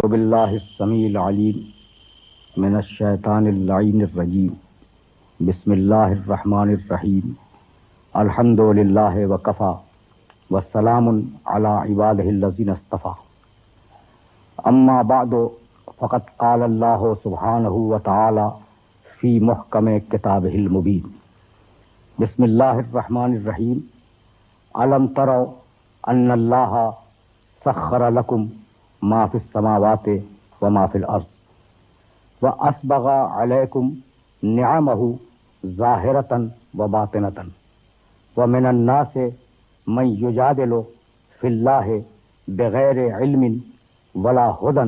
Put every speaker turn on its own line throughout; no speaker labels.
أعوذ بالله السميع العليم من الشيطان اللعين الرجيم بسم الله الرحمن الرحيم الحمد لله وكفى والسلام على عباده الذين اصطفى أما بعد فقد قال الله سبحانه وتعالى في محكم كتابه المبين بسم الله الرحمن الرحيم ألم تروا أن الله سخر لكم ما في السماوات وما في الأرض وأسبغ عليكم نعمه ظاهرة وباطنة ومن الناس من يجادل في الله بغير علم ولا هدى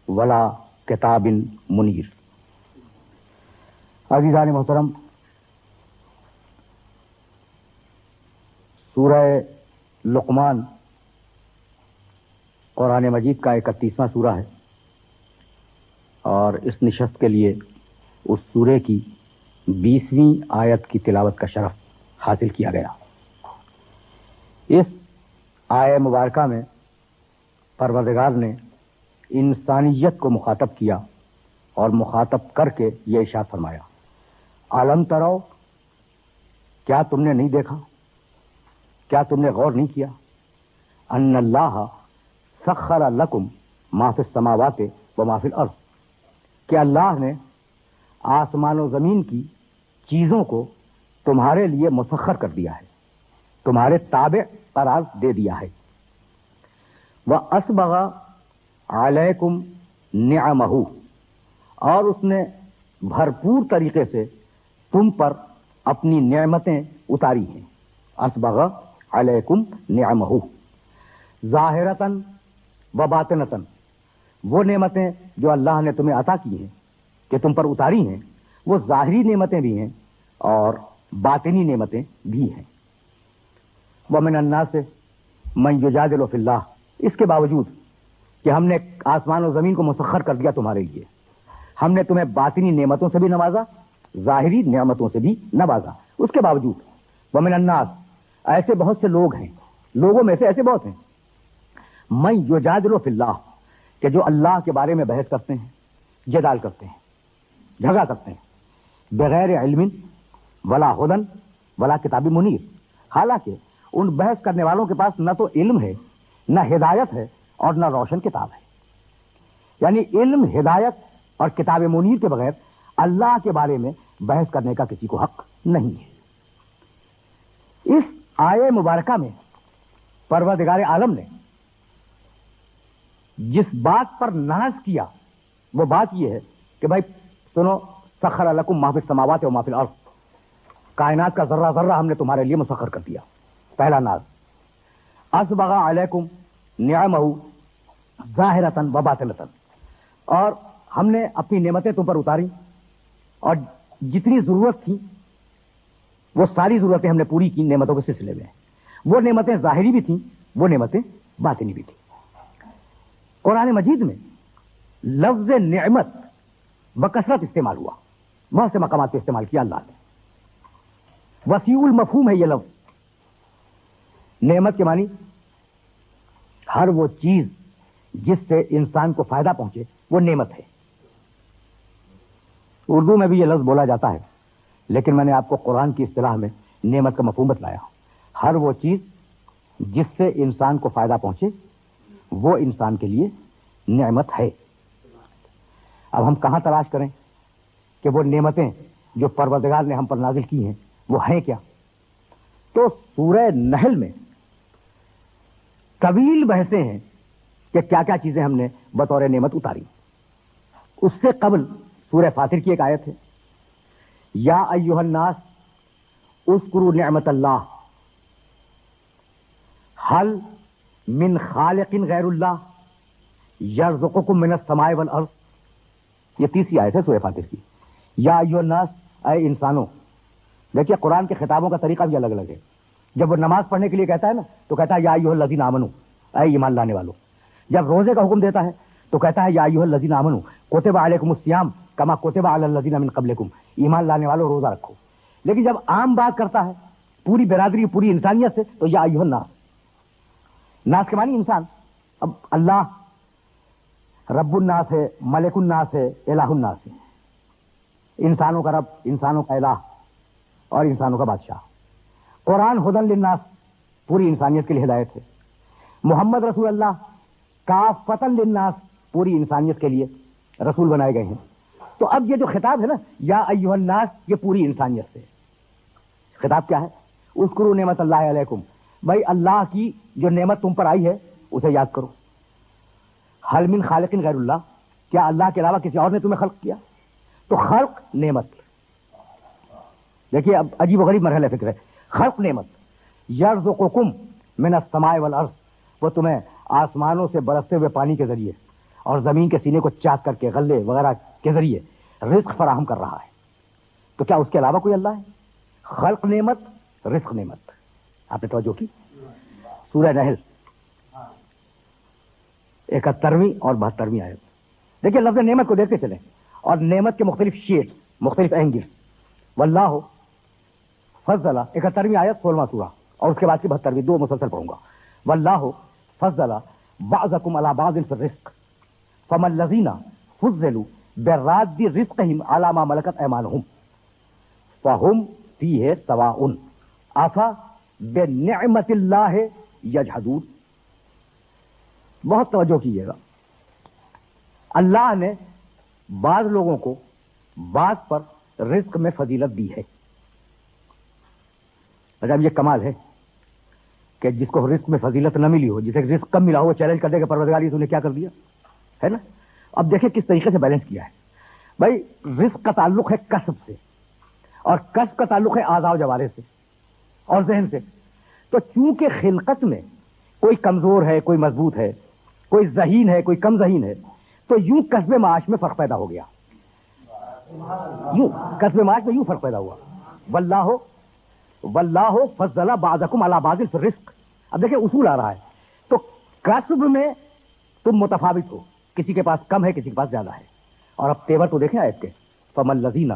ولا کتاب منیر۔ عزیزان محترم، سورہ لقمان قرآن مجید کا 31واں سورہ ہے، اور اس نشست کے لیے اس سورے کی 20ویں آیت کی تلاوت کا شرف حاصل کیا گیا۔ اس آیہ مبارکہ میں پروردگار نے انسانیت کو مخاطب کیا اور مخاطب کر کے یہ ارشاد فرمایا، عالم ترو، کیا تم نے نہیں دیکھا، کیا تم نے غور نہیں کیا، ان اللہ سخر لکم ما فی السماوات و ما فی الارض، کہ اللہ نے آسمان و زمین کی چیزوں کو تمہارے لیے مسخر کر دیا ہے، تمہارے تابع قرار دے دیا ہے۔ وَأَسْبَغَ عَلَيْكُمْ نِعَمَهُ، اور اس نے بھرپور طریقے سے تم پر اپنی نعمتیں اتاری ہیں۔ اسبغ علیکم نعمہ ظاہرتاً و باطنتاً، وہ نعمتیں جو اللہ نے تمہیں عطا کی ہیں، کہ تم پر اتاری ہیں، وہ ظاہری نعمتیں بھی ہیں اور باطنی نعمتیں بھی ہیں۔ وَمِنَ النَّاسِ مَن يُجَادِلُ فِي اللَّهِ، اس کے باوجود کہ ہم نے آسمان و زمین کو مسخر کر دیا تمہارے لیے، ہم نے تمہیں باطنی نعمتوں سے بھی نوازا، ظاہری نعمتوں سے بھی نوازا، اس کے باوجود وَمِنَ النَّاسِ، ایسے بہت سے لوگ ہیں، لوگوں میں سے ایسے بہت ہیں، مَن يُجَادِلُ فِي اللَّهِ، کہ جو اللہ کے بارے میں بحث کرتے ہیں، جدال کرتے ہیں، جھگڑا کرتے ہیں، بغیر علم ولا ہدن ولا کتاب منیر، حالانکہ ان بحث کرنے والوں کے پاس نہ تو علم ہے، نہ ہدایت ہے، اور نہ روشن کتاب ہے۔ یعنی علم، ہدایت اور کتاب منیر کے بغیر اللہ کے بارے میں بحث کرنے کا کسی کو حق نہیں ہے۔ اس آیہ مبارکہ میں پروردگار عالم نے جس بات پر ناز کیا وہ بات یہ ہے کہ بھائی سنو، سخر لکم ما فی السماوات و ما فی الارض، کائنات کا ذرہ ذرہ ہم نے تمہارے لیے مسخر کر دیا، پہلا ناز۔ اسبغ علیکم نعمہ ظاہرتاً و باطنتاً، اور ہم نے اپنی نعمتیں تم پر اتاری، اور جتنی ضرورت تھی وہ ساری ضرورتیں ہم نے پوری کی نعمتوں کے سلسلے میں۔ وہ نعمتیں ظاہری بھی تھیں، وہ نعمتیں باطنی بھی تھیں۔ قرآن مجید میں لفظ نعمت بکثرت استعمال ہوا، بہت سے مقامات پہ استعمال کیا اللہ نے، وسیع المفہوم ہے یہ لفظ۔ نعمت کے معنی ہر وہ چیز جس سے انسان کو فائدہ پہنچے وہ نعمت ہے۔ اردو میں بھی یہ لفظ بولا جاتا ہے، لیکن میں نے آپ کو قرآن کی اصطلاح میں نعمت کا مفہوم بتلایا۔ ہر وہ چیز جس سے انسان کو فائدہ پہنچے وہ انسان کے لیے نعمت ہے۔ اب ہم کہاں تلاش کریں کہ وہ نعمتیں جو پروردگار نے ہم پر نازل کی ہیں وہ ہیں کیا؟ تو سورہ نحل میں طویل بحثیں ہیں کہ کیا کیا چیزیں ہم نے بطور نعمت اتاری۔ اس سے قبل سورہ فاطر کی ایک آیت ہے، یا ایھا الناس اذکروا نعمت اللہ هل من خالق غیر اللہ یرزقکم من السماء والارض، یہ تیسری آیت ہے سورہ فاطر کی۔ یا ایھا الناس، اے انسانوں۔ دیکھیے قرآن کے خطابوں کا طریقہ بھی الگ الگ ہے۔ جب وہ نماز پڑھنے کے لیے کہتا ہے نا تو کہتا ہے یا ایھا الذین آمنوا، اے ایمان لانے والوں۔ جب روزے کا حکم دیتا ہے تو کہتا ہے یا ایھا الذین آمنوا کتب علیکم الصیام کما کتب علی الذین من قبلکم، ایمان لانے والوں روزہ رکھو۔ لیکن جب عام بات کرتا ہے پوری برادری، پوری انسانیت سے، تو یا ایھا الناس، ناس کے معنی انسان۔ اب اللہ رب الناس ہے، ملک الناس ہے، الہ الناس ہے، انسانوں کا رب، انسانوں کا الہ اور انسانوں کا بادشاہ۔ قرآن ہدن للناس، پوری انسانیت کے لیے ہدایت ہے۔ محمد رسول اللہ کافۃ للناس، پوری انسانیت کے لیے رسول بنائے گئے ہیں۔ تو اب یہ جو خطاب ہے نا یا ایھا الناس، یہ پوری انسانیت سے خطاب کیا ہے؟ اذکروا نعمت اللہ علیکم، بھائی اللہ کی جو نعمت تم پر آئی ہے اسے یاد کرو۔ حل من خالق غیر اللہ، کیا اللہ کے علاوہ کسی اور نے تمہیں خلق کیا؟ تو خلق نعمت، دیکھیے اب عجیب و غریب مرحلہ فکر ہے۔ خلق نعمت، یرزقکم من السماء والارض، وہ تمہیں آسمانوں سے برستے ہوئے پانی کے ذریعے اور زمین کے سینے کو چاک کر کے غلے وغیرہ کے ذریعے رزق فراہم کر رہا ہے۔ تو کیا اس کے علاوہ کوئی اللہ ہے؟ خلق نعمت، رزق نعمت۔ آپ نے توجہ کی؟ سورہ نحل 71ویں اور 72ویں آیت۔ دیکھیے لفظ نعمت کو دیکھتے چلیں اور نعمت کے مختلف شیڈز، مختلف اینگلز۔ واللہ فضل، 71ویں آیت 16واں سورہ، اور اس کے بعد کی 72ویں، دو مسلسل پڑھوں گا۔ واللہ فضل بعضکم علی بعض فی الرزق فما الذین فضلوا براد رزقهم علی ما ملکت ایمانہم فہم فیہ سواء افا بنعمت اللہ یجحدون۔ بہت توجہ کیجیے گا، اللہ نے بعض لوگوں کو بعض پر رزق میں فضیلت دی ہے۔ اب یہ کمال ہے کہ جس کو رزق میں فضیلت نہ ملی ہو، جسے رزق کم ملا ہو، وہ چیلنج کر دے کہ پروردگار یہ تو نے کیا کر دیا ہے نا۔ اب دیکھیں کس طریقے سے بیلنس کیا ہے۔ بھائی رزق کا تعلق ہے کسب سے، اور کسب کا تعلق ہے اعضاء و جوارح سے اور ذہن سے۔ تو چونکہ خلقت میں کوئی کمزور ہے، کوئی مضبوط ہے، کوئی ذہین ہے، کوئی کم ذہین ہے، تو یوں کسب معاش میں فرق پیدا ہو گیا، یوں کسب معاش میں یوں فرق پیدا ہوا۔ واللہ فضل بعضکم علی بعض فی الرزق۔ اب دیکھیں اصول آ رہا ہے، تو کسب میں تم متفاوت ہو، کسی کے پاس کم ہے، کسی کے پاس زیادہ ہے۔ اور اب تیور تو دیکھیں آیت کے، فَمَا الَّذِينَ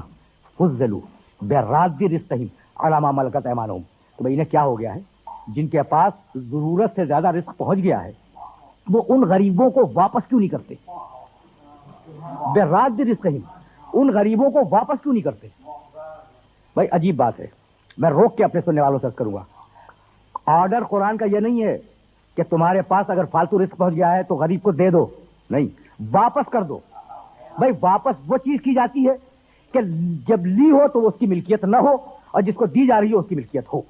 فُضِّلُوا بِرَادِّ رِزْقِهِمْ عَلَىٰ مَا مَلَكَتْ أَيْمَانُهُمْ۔ تو بھائی انہیں کیا ہو گیا ہے؟ جن کے پاس ضرورت سے زیادہ رزق پہنچ گیا ہے، وہ ان غریبوں کو واپس کیوں نہیں کرتے؟ بِرَادِّ رِزْقِهِمْ، ان غریبوں کو واپس کیوں نہیں کرتے؟ بھائی عجیب بات ہے، میں روک کے اپنے سننے والوں سے کروں گا۔ آرڈر قرآن کا یہ نہیں ہے کہ تمہارے پاس اگر فالتو رزق پہنچ گیا ہے تو غریب کو دے دو، نہیں، واپس کر دو۔ بھائی واپس وہ چیز کی جاتی ہے کہ جب لی ہو تو اس کی ملکیت نہ ہو، اور جس کو دی جا رہی ہو اس کی ملکیت ہو،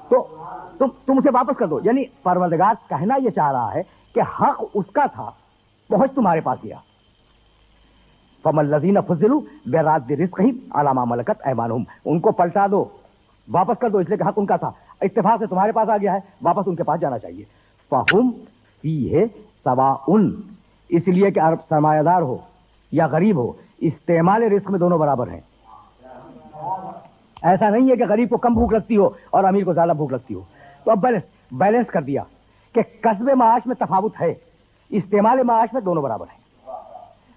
تو تم اسے واپس کر دو۔ یعنی پروردگار کہنا یہ چاہ رہا ہے کہ حق اس کا تھا، پہنچ تمہارے پاس گیا۔ فَمَا الَّذِينَ فُضِّلُوا بِرَادِّ رِزْقِهِمْ عَلَىٰ مَا مَلَكَتْ أَيْمَانُهُمْ، ان کو پلٹا دو، واپس کر دو، اس لیے کہ حق ان کا تھا، اتفاق سے تمہارے پاس آ گیا ہے، واپس ان کے پاس جانا چاہیے۔ فَهُمْ فِيهِ سَوَاءٌ، اس لیے کہ سرمایہ دار ہو یا غریب ہو، استعمال رزق میں دونوں برابر ہیں۔ ایسا نہیں ہے کہ غریب کو کم بھوک لگتی ہو اور امیر کو زیادہ بھوک لگتی ہو۔ تو اب بیلنس کر دیا کہ کسب معاش میں تفاوت ہے، استعمال معاش میں دونوں برابر ہیں۔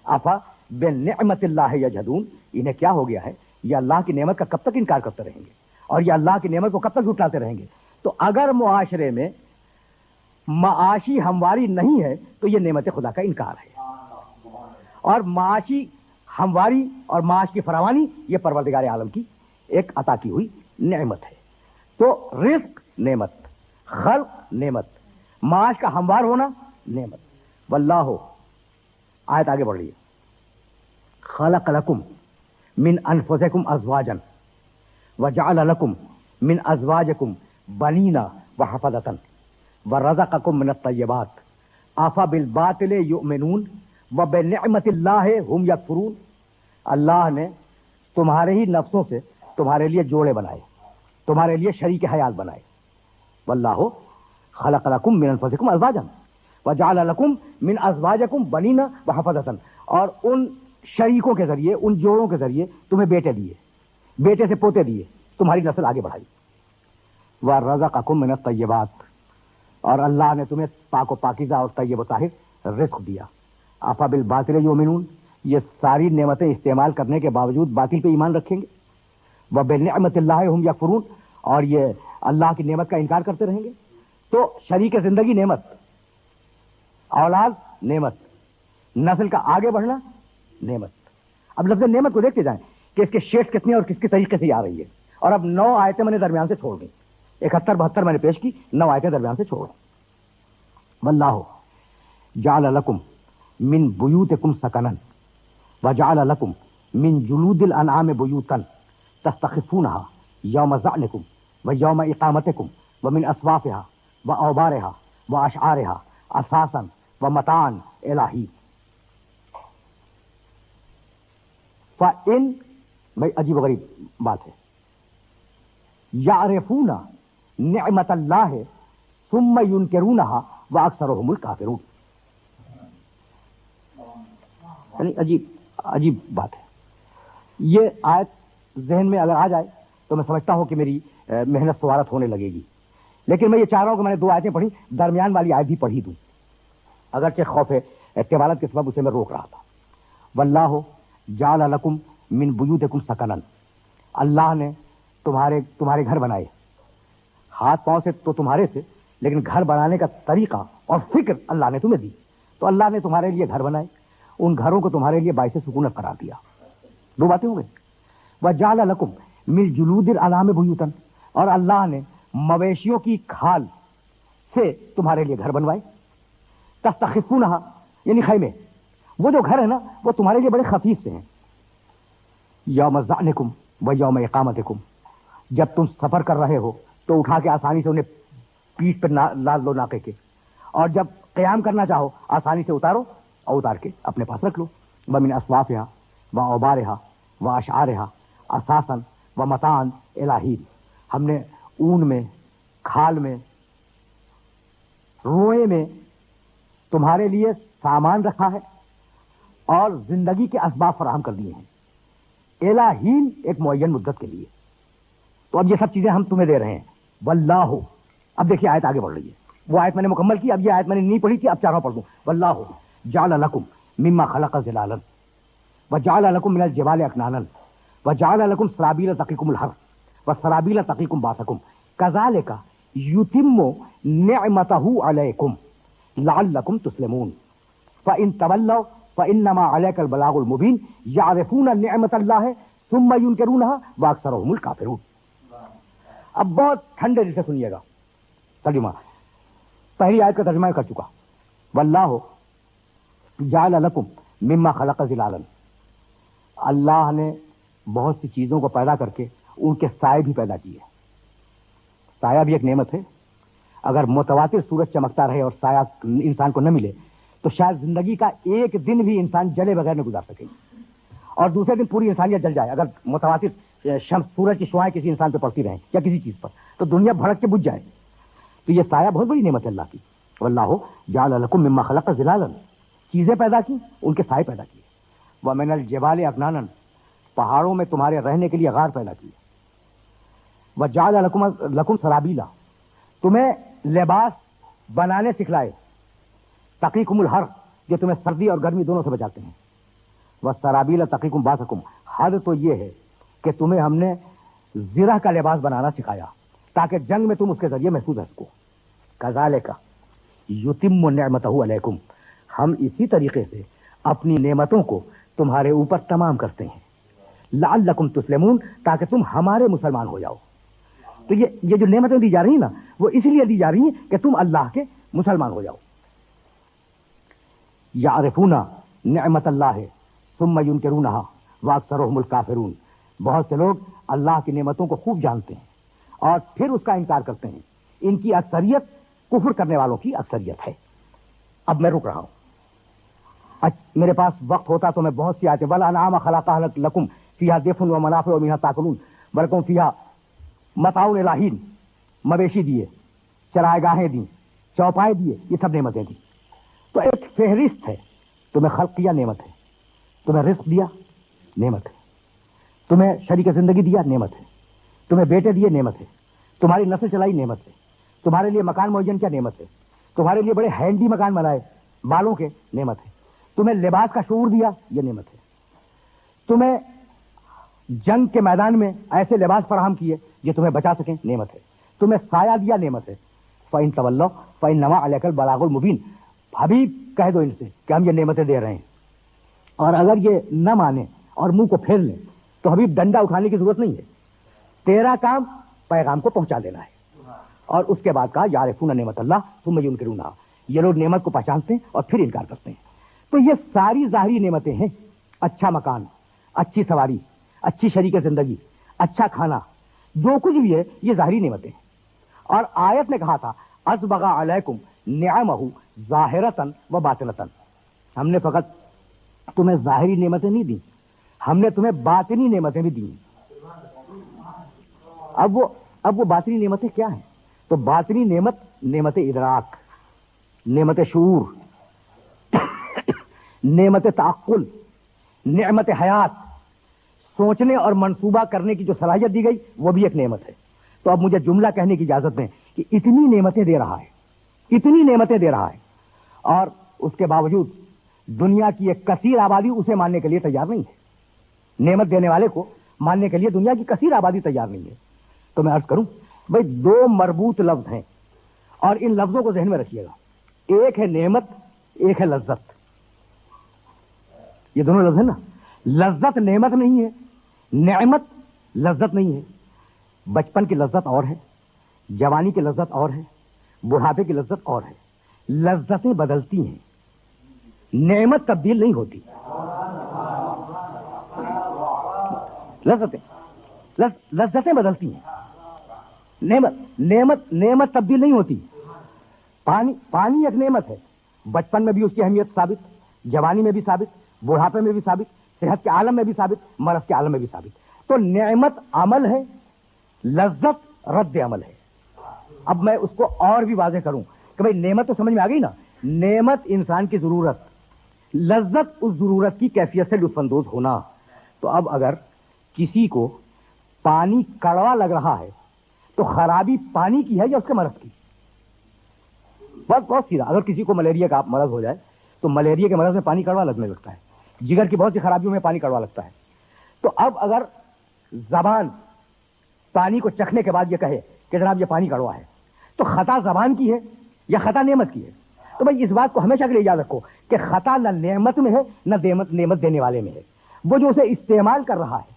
آفا بنعمت اللہ یجحدون، انہیں کیا ہو گیا ہے؟ یہ اللہ کی نعمت کا کب تک انکار کرتے رہیں گے، اور یہ اللہ کی نعمت کو کب تک جھٹلاتے رہیں گے؟ تو اگر معاشرے میں معاشی ہمواری نہیں ہے تو یہ نعمت خدا کا انکار ہے، اور معاشی ہمواری اور معاش کی فراوانی یہ پروردگار عالم کی ایک عطا کی ہوئی نعمت ہے۔ تو رزق نعمت، خلق نعمت، معاش کا ہموار ہونا نعمت۔ واللہ، آیت آگے بڑھ رہی ہے، خلق لکم من انفسکم ازواجا وجعل لکم من ازواجکم بنین وحفدۃ ورزقکم من الطیبات افبالباطل یؤمنون وبنعمت اللہ ہم یکفرون۔ اللہ نے تمہارے ہی نفسوں سے تمہارے لیے جوڑے بنائے، تمہارے لیے شریک حیات بنائے۔ واللہ خلق لکم من انفسکم ازواجا وجعل لکم من ازواجکم بنین وحفدۃ، اور ان شریکوں کے ذریعے، ان جوڑوں کے ذریعے تمہیں بیٹے دیے، بیٹے سے پوتے دیے، تمہاری نسل آگے بڑھائی۔ وَرَزَقَكُم مِّنَ الطَّيِّبَاتِ، اور اللہ نے تمہیں پاک و پاکیزہ اور طیب و طاہر رزق دیا۔ أَفَبِالْبَاطِلِ يُؤْمِنُونَ، یہ ساری نعمتیں استعمال کرنے کے باوجود باطل پہ ایمان رکھیں گے۔ وَبِنِعْمَتِ اللَّهِ هُمْ يَكْفُرُونَ، اور یہ اللہ کی نعمت کا انکار کرتے رہیں گے۔ تو شریک زندگی نعمت، اولاد نعمت، نسل کا آگے بڑھنا نعمت. اب لفظ نعمت کو دیکھتے جائیں کہ اس کے شیڈ کتنے اور کس کے طریقے سے آ رہی ہے. اور اب 9 آیتیں میں نے درمیان سے چھوڑ دی، 71-72 میں نے پیش کی، 9 آیتیں درمیان سے چھوڑ دی. واللہ جعل لکم من بیوتکم سکنا وجعل لکم من جلود الانعام بیوتا تستخفونها یوم ظعنکم ویوم اقامتکم ومن اصوافها واوبارها واشعارها اساسا ومتاعا الی حین. فإن بھائی عجیب و غریب بات ہے، یعرفون نعمت اللہ ثم ینکرونها واکثرهم الکافرون. یعنی عجیب بات ہے. یہ آیت ذہن میں اگر آ جائے تو میں سمجھتا ہوں کہ میری محنت سوارت ہونے لگے گی، لیکن میں یہ چاہ رہا ہوں کہ میں نے 2 آیتیں پڑھی، درمیان والی آیت بھی پڑھی دوں، اگرچہ خوف طوالت کے سبب اسے میں روک رہا تھا. واللہ جعل لکم من بیوتکم سکنا، اللہ نے تمہارے گھر بنائے. ہاتھ پاؤں سے تو تمہارے تھے، لیکن گھر بنانے کا طریقہ اور فکر اللہ نے تمہیں دی. تو اللہ نے تمہارے لیے گھر بنائے، ان گھروں کو تمہارے لیے باعث سکونت قرار دیا. 2 باتیں ہو گئی. وجعل لکم من جلود الانعام بیوتا، اور اللہ نے مویشیوں کی کھال سے تمہارے لیے گھر بنوائے. تستخفونها یعنی خیمے، وہ جو گھر ہے نا وہ تمہارے لیے بڑے خفیف سے ہیں. یوم ظعنکم و یوم اقامتکم، جب تم سفر کر رہے ہو تو اٹھا کے آسانی سے انہیں پیٹھ پہ لاد لو ناقے کے، اور جب قیام کرنا چاہو آسانی سے اتارو اور اتار کے اپنے پاس رکھ لو. ومن اصوافها واوبارها واشعارها اساسا ومتاعا الی حین، ہم نے اون میں، کھال میں، روئے میں تمہارے لیے سامان رکھا ہے اور زندگی کے اسباب فراہم کر دیے ہیں الی حین، ایک معین مدت کے لیے. تو اب یہ سب چیزیں ہم تمہیں دے رہے ہیں. واللہ، اب دیکھیے آیت آگے بڑھ رہی ہے. وہ آیت میں نے مکمل کی، اب یہ آیت میں نے نہیں پڑھی تھی، اب چاروں پڑھ دوں. واللہ جعل لکم مما خلق ظلالا وجعل لکم من الجبال اکنانا وجعل لکم سرابیل تقیکم الحر وسرابیل تقیکم باسکم کذالک یتم نعمتہ علیکم لعلکم تسلمون. فإن تولوا فإنما عليك البلاغ المبين يعرفون نعمت اللہ ثم ينكرونها واکثرهم الکافرون. اب بہت ٹھنڈے دل سے سنیے گا ترجمہ. پہلی آیت کا ترجمہ کر چکا. واللہ جعل لکم مما خلق ظلالا، اللہ نے بہت سی چیزوں کو پیدا کر کے ان کے سائے بھی پیدا کیے. سایہ بھی ایک نعمت ہے. اگر متواتر سورج چمکتا رہے اور سایہ انسان کو نہ ملے تو شاید زندگی کا ایک دن بھی انسان جلے بغیر نہ گزار سکے، اور دوسرے دن پوری انسانیت جل جائے. اگر متواتر سورج کی شعاعیں کسی انسان پہ پڑتی رہیں یا کسی چیز پر تو دنیا بھڑک کے بجھ جائے. تو یہ سایہ بہت بڑی نعمت ہے اللہ کی. واللہ جعل لکم مما خلق ظلالا، چیزیں پیدا کی، ان کے سائے پیدا کیے. ومن الجبال اکنانا، پہاڑوں میں تمہارے رہنے کے لیے غار پیدا کیے. وجعل لکم سرابیلا، تمہیں لباس بنانے سکھلائے. تقیکم الحر، جو تمہیں سردی اور گرمی دونوں سے بچاتے ہیں. وسرابیل تقیکم باسکم، حد تو یہ ہے کہ تمہیں ہم نے زرہ کا لباس بنانا سکھایا تاکہ جنگ میں تم اس کے ذریعے محفوظ رہ سکو. کذالک یتم نعمتہ علیکم، ہم اسی طریقے سے اپنی نعمتوں کو تمہارے اوپر تمام کرتے ہیں. لعلکم تسلمون، تاکہ تم ہمارے مسلمان ہو جاؤ. تو یہ جو نعمتیں دی جا رہی ہیں نا وہ اس لیے دی جا رہی ہیں کہ تم اللہ کے مسلمان ہو جاؤ. یعرفون نعمت اللہ ثم ینکرونها واکثرهم الکافرون، بہت سے لوگ اللہ کی نعمتوں کو خوب جانتے ہیں اور پھر اس کا انکار کرتے ہیں. ان کی اکثریت کفر کرنے والوں کی اکثریت ہے. اب میں رک رہا ہوں. میرے پاس وقت ہوتا تو میں بہت سی آیتیں، والانعام خلقها لکم فیہا دفء ومنافع ومنہا تاکلون ولکم فیہا متاع الی حین، مویشی دیے، چرائے گاہیں دی، چوپائے دیے، یہ سب نعمتیں دی. تو ایک فہرست ہے. تمہیں خلق کیا، نعمت ہے. تمہیں رزق دیا، نعمت ہے. تمہیں شریک زندگی دیا، نعمت ہے. تمہیں بیٹے دیے، نعمت ہے. تمہاری نسل چلائی، نعمت ہے. تمہارے لیے مکان معین کیا، نعمت ہے. تمہارے لیے بڑے ہینڈی مکان بنائے بالوں کے، نعمت ہے. تمہیں لباس کا شعور دیا، یہ نعمت ہے. تمہیں جنگ کے میدان میں ایسے لباس فراہم کیے جو تمہیں بچا سکیں، نعمت ہے. تمہیں سایہ دیا، نعمت ہے. فَإِن تَوَلَّوْا فَإِنَّمَا عَلَيْكَ الْبَلَاغُ الْمُبِينُ، ابھی کہہ دو ان سے کہ ہم یہ نعمتیں دے رہے ہیں، اور اگر یہ نہ مانے اور منہ کو پھیر لیں تو حبیب ڈنڈا اٹھانے کی ضرورت نہیں ہے، تیرا کام پیغام کو پہنچا دینا ہے۔ اور اس کے بعد کہا یعرفون نعمت اللہ ثم ینکرونہا، یہ لوگ نعمت کو پہچانتے ہیں اور پھر انکار کرتے ہیں۔ تو یہ ساری ظاہری نعمتیں ہیں، اچھا مکان، اچھی سواری، اچھی شریک زندگی، اچھا کھانا، جو کچھ بھی ہے یہ ظاہری نعمتیں ہیں۔ اور آیت نے کہا تھا اسبغ علیکم نعمہ ظاہرۃ و باطنۃ، ہم نے فقط تمہیں ظاہری نعمتیں نہیں دی، ہم نے تمہیں باطنی نعمتیں بھی دی۔ اب وہ باطنی نعمتیں کیا ہیں؟ تو باطنی نعمت ادراک، نعمت شعور، نعمت تعقل، نعمت حیات، سوچنے اور منصوبہ کرنے کی جو صلاحیت دی گئی وہ بھی ایک نعمت ہے۔ تو اب مجھے جملہ کہنے کی اجازت دیں کہ اتنی نعمتیں دے رہا ہے، اتنی نعمتیں دے رہا ہے، اور اس کے باوجود دنیا کی ایک کثیر آبادی اسے ماننے کے لیے تیار نہیں ہے۔ نعمت دینے والے کو ماننے کے لیے دنیا کی کثیر آبادی تیار نہیں ہے۔ تو میں عرض کروں بھائی، دو مربوط لفظ ہیں اور ان لفظوں کو ذہن میں رکھیے گا، ایک ہے نعمت، ایک ہے لذت۔ یہ دونوں لفظ ہیں نا، لذت نعمت نہیں ہے، نعمت لذت نہیں ہے۔ بچپن کی لذت اور ہے، جوانی کی لذت اور ہے، بڑھاپے کی لذت اور ہے۔ لذتیں بدلتی ہیں، نعمت تبدیل نہیں ہوتی۔ لذتیں بدلتی ہیں، نعمت تبدیل نہیں ہوتی۔ پانی ایک نعمت ہے، بچپن میں بھی اس کی اہمیت ثابت، جوانی میں بھی ثابت، بڑھاپے میں بھی ثابت، صحت کے عالم میں بھی ثابت، مرض کے عالم میں بھی ثابت۔ تو نعمت عمل ہے، لذت رد عمل ہے۔ اب میں اس کو اور بھی واضح کروں کہ بھئی نعمت تو سمجھ میں آ گئی نا، نعمت انسان کی ضرورت، لذت اس ضرورت کی کیفیت سے لطف اندوز ہونا۔ تو اب اگر کسی کو پانی کڑوا لگ رہا ہے تو خرابی پانی کی ہے یا اس کے مرض کی؟ بہت سیدھا، اگر کسی کو ملیریا کا مرض ہو جائے تو ملیریا کے مرض میں پانی کڑوا لگنے لگتا ہے، جگر کی بہت سی خرابیوں میں پانی کڑوا لگتا ہے۔ تو اب اگر زبان پانی کو چکھنے کے بعد یہ کہے کہ جناب یہ پانی کڑوا ہے، تو خطا زبان کی ہے یا خطا نعمت کی ہے؟ تو بھائی اس بات کو ہمیشہ کے لیے یاد رکھو کہ خطا نہ نعمت میں ہے نہ نعمت دینے والے میں ہے، وہ جو اسے استعمال کر رہا ہے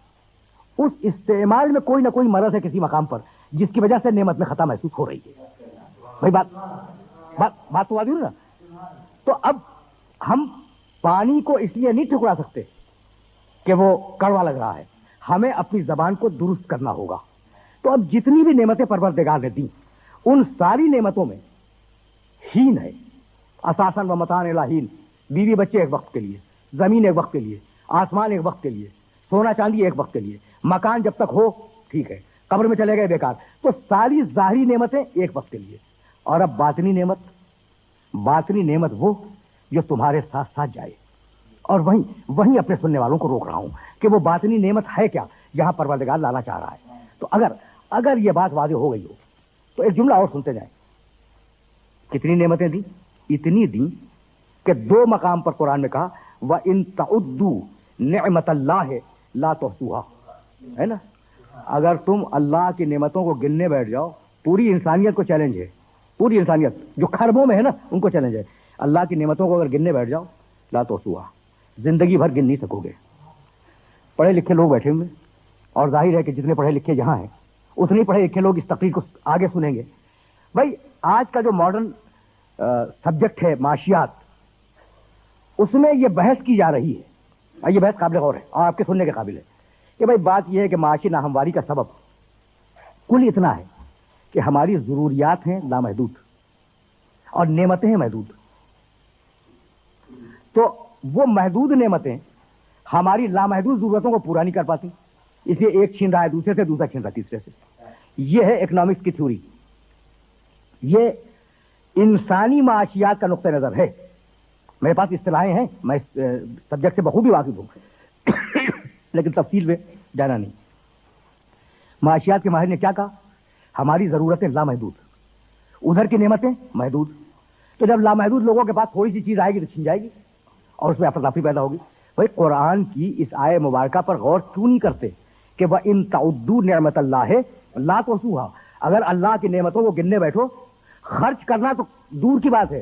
اس استعمال میں کوئی نہ کوئی مرض ہے کسی مقام پر جس کی وجہ سے نعمت میں خطا محسوس ہو رہی ہے۔ بھائی بات تو واضح ہے نا؟ تو اب ہم پانی کو اس لیے نہیں ٹھکرا سکتے کہ وہ کڑوا لگ رہا ہے، ہمیں اپنی زبان کو درست کرنا ہوگا۔ تو اب جتنی بھی نعمتیں پروردگار نے دی ان ساری نعمتوں میں ہین ہے، اساساً و متاعًا الی حین، بیوی بچے ایک وقت کے لیے، زمین ایک وقت کے لیے، آسمان ایک وقت کے لیے، سونا چاندی ایک وقت کے لیے، مکان جب تک ہو ٹھیک ہے، قبر میں چلے گئے بیکار۔ تو ساری ظاہری نعمتیں ایک وقت کے لیے، اور اب باطنی نعمت وہ جو تمہارے ساتھ ساتھ جائے۔ اور وہیں اپنے سننے والوں کو روک رہا ہوں کہ وہ باطنی نعمت ہے کیا جہاں پروردگار لانا چاہ رہا ہے۔ تو اگر یہ بات واضح ہو گئی ہو تو ایک جملہ اور سنتے جائیں۔ کتنی نعمتیں دی؟ اتنی دی کہ دو مقام پر قرآن میں کہا وَإِن تَعُدُّوا نِعْمَتَ اللَّهِ لَا تُحْصُوهَا، ہے نا؟ اگر تم اللہ کی نعمتوں کو گننے بیٹھ جاؤ، پوری انسانیت کو چیلنج ہے، پوری انسانیت جو خربوں میں ہے نا ان کو چیلنج ہے، اللہ کی نعمتوں کو اگر گننے بیٹھ جاؤ لا تحصوها، زندگی بھر گن نہیں سکو گے۔ پڑھے لکھے لوگ بیٹھے ہوئے، اور ظاہر ہے کہ جتنے پڑھے لکھے جہاں ہیں اتنے پڑھے لکھے لوگ اس تقریر کو آگے سنیں گے۔ بھائی آج کا جو ماڈرن سبجیکٹ ہے معاشیات، اس میں یہ بحث کی جا رہی ہے، یہ بحث قابل غور ہے اور آپ کے سننے کے قابل ہے کہ بھائی بات یہ ہے کہ معاشی ناہمواری کا سبب کل اتنا ہے کہ ہماری ضروریات ہیں لامحدود اور نعمتیں ہیں محدود۔ تو وہ محدود نعمتیں ہماری لامحدود ضرورتوں کو پورا نہیں کر پاتی، اس لیے ایک چھین رہا ہے دوسرے سے، دوسرا چھین رہا ہے تیسرے سے۔ یہ ہے اکنامکس کی تھیوری، یہ انسانی معاشیات کا نقطہ نظر ہے۔ میرے پاس اصطلاحیں ہیں، میں اس سبجیکٹ سے بخوبی واقف ہوں لیکن تفصیل میں جانا نہیں۔ معاشیات کے ماہر نے کیا کہا؟ ہماری ضرورتیں لامحدود، ادھر کی نعمتیں محدود۔ تو جب لامحدود لوگوں کے پاس تھوڑی سی چیز آئے گی تو چھین جائے گی اور اس میں افراتفری پیدا ہوگی۔ بھائی قرآن کی اس آیہ مبارکہ پر غور کیوں نہیں کرتے کہ وَإِن تَعُدُّوا نِعْمَتَ اللَّهِ لَا تُحْصُوهَا، اگر اللہ کی نعمتوں کو گننے بیٹھو، خرچ کرنا تو دور کی بات ہے،